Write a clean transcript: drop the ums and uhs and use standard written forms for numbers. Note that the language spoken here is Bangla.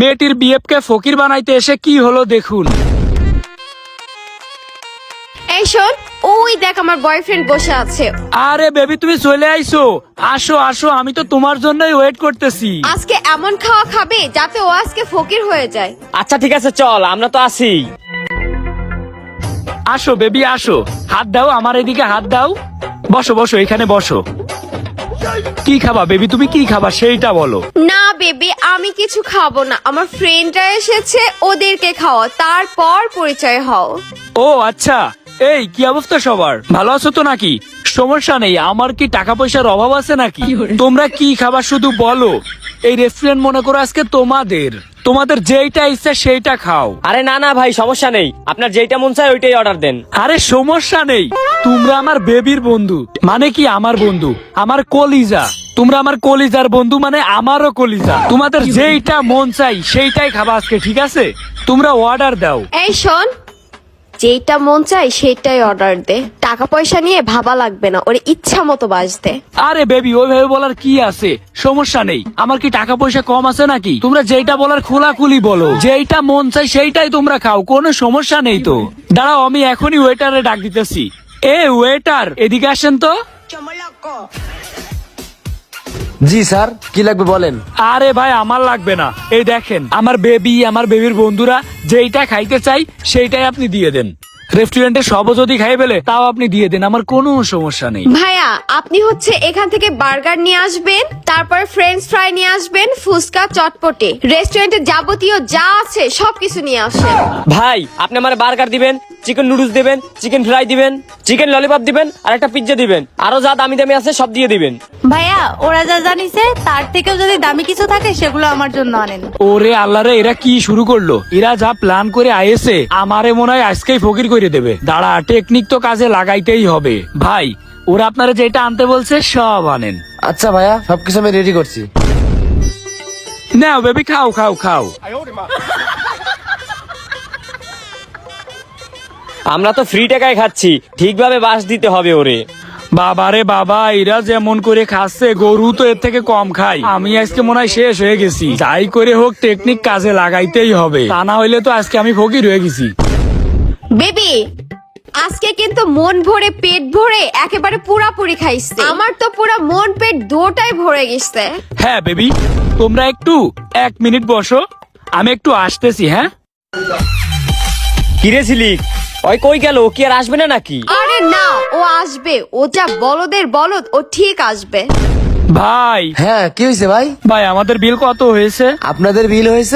মেয়েটির বিএফকে ফকির বানাইতে এসে কি হলো দেখুন। এই শোন, ওই দেখ আমার বয়ফ্রেন্ড বসে আছে। আরে বেবি তুমি চলে আইছো, আসো আসো, আমি তো তোমার জন্যই ওয়েট করতেছি। আজকে এমন খাওয়া খাবে যাতে ও আজকে ফকির হয়ে যায়। আচ্ছা ঠিক আছে চল, আমরা তো আছি। আসো বেবি আসো, হাত দাও আমার এদিকে, হাত দাও। বসো বসো, এখানে বসো। কি খাবা বেবি, তুমি কি খাবা সেইটা বলো। না বেবি, আমি কিছু খাবো না, আমার ফ্রেন্ডরা এসেছে, ওদেরকে খাওয়া, তারপর পরিচয় হও। ও আচ্ছা, এই কি অবস্থা সবার, ভালো আছো তো নাকি? সমস্যা নেই, আমার কি টাকা পয়সার অভাব আছে নাকি? তোমরা কি খাবার শুধু বলো, এই রেস্টুরেন্ট মনে করো আজকে তোমাদের, তোমাদের যেইটা ইচ্ছা সেইটা খাও। আরে না না ভাই, সমস্যা নেই, আপনার যেইটা মন চায় ওইটাই অর্ডার দেন। আরে সমস্যা নেই, তোমরা আমার বেবির বন্ধু, মানে কি আমার বন্ধু, আমার কলিজা। তোমরা আমার কলিজার বন্ধু, মানে আমারও কলিজা। তোমাদের যেইটা মন চাই সেইটাই খাবা আজকে, ঠিক আছে? তোমরা অর্ডার দাও। এই শোন, যেটা মন চাই সেটাই অর্ডার দে, টাকা পয়সা নিয়ে ভাবা লাগবে না, ওর ইচ্ছা মতো বাজতে। আরে বেবি ওইভাবে বলার কি আছে, সমস্যা নেই, আমার কি টাকা পয়সা কম আছে নাকি? তোমরা যেইটা বলার খোলাখুলি বলো, যেইটা মন চাই সেইটাই তোমরা খাও, কোনো সমস্যা নেই তো। দাঁড়াও, আমি এখনই ওয়েটারে ডাক দিতেছি। এ ওয়েটার, এদিকে আসেন তো। জি স্যার, কি লাগবে বলেন। আরে ভাই আমার লাগবে না, এই দেখেন আমার বেবি, আমার বেবির বন্ধুরা যেইটা খাইতে চাই সেইটাই আপনি দিয়ে দেন। রেস্টুরেন্টে সবও যদি খাই ফেলে তাও আপনি দিয়ে দেন, আমার কোনো সমস্যা নেই। ভাইয়া, আপনি হচ্ছে এখান থেকে বার্গার নিয়ে আসবেন, তারপর ফ্রেঞ্চ ফ্রাই নিয়ে আসবেন, ফুচকা, চটপটি, রেস্টুরেন্টে যাবতীয় যা আছে সবকিছু নিয়ে আসেন। ভাই আপনি আমার বার্গার দিবেন, চিকেন নুডলস দিবেন, চিকেন ফ্রাই দিবেন, চিকেন ললিপপ দিবেন, আর একটা পিৎজা দিবেন, আরো যা দামি দামি আছে সব দিয়ে দিবেন। ভাইয়া, ওরা যা জানিছে তার থেকেও যদি দামি কিছু থাকে সেগুলো আমার জন্য আনেন। ওরে আল্লাহ রে, এরা কি শুরু করলো? এরা যা প্ল্যান করে আইছে আমারে মনে হয় আজকেই ফকির করে দেবে। দাঁড়া, টেকনিক তো কাজে লাগাইতেই হবে। ভাই ওরা আপনারা যেটা আনতে বলছে সব আনেন। আচ্ছা ভাইয়া, সবকিছু আমি রেডি করছি। নাও বেবি, খাও খাও খাও। আমরা তো ফ্রি টাকায় খাচ্ছি, ঠিকভাবে বাস দিতে হবে ওরে। বাবারে বাবা, এরা যেমন করে খাচ্ছে, গরু তো এর থেকে কম খায়। আমি আজকে মনে হয় শেষ হয়ে গেছি। যাই করে হোক টেকনিক কাজে লাগাইতেই হবে, তা না হইলে তো আজকে আমি ফকির হয়ে গেছি। বেবি, আজকে কিন্তু মন ভরে পেট ভরে একেবারে পুরাপুরি খাইছে। আমার তো পুরা মন পেট দুটাই ভরে গেছে। হ্যাঁ বেবি, তোমরা একটু 1 মিনিট বসো, আমি একটু আসতেছি। হ্যাঁ কিরে ঝিলিক, ওই কই গেল, ও কি আর আসবে না নাকি? আরে না, ও আসবে, ও যা বলদের বলদ, ও ঠিক আসবে। ভাই, হ্যাঁ, কি হয়েছে ভাই? ভাই আমাদের বিল কত হয়েছে? আপনাদের বিল হয়েছে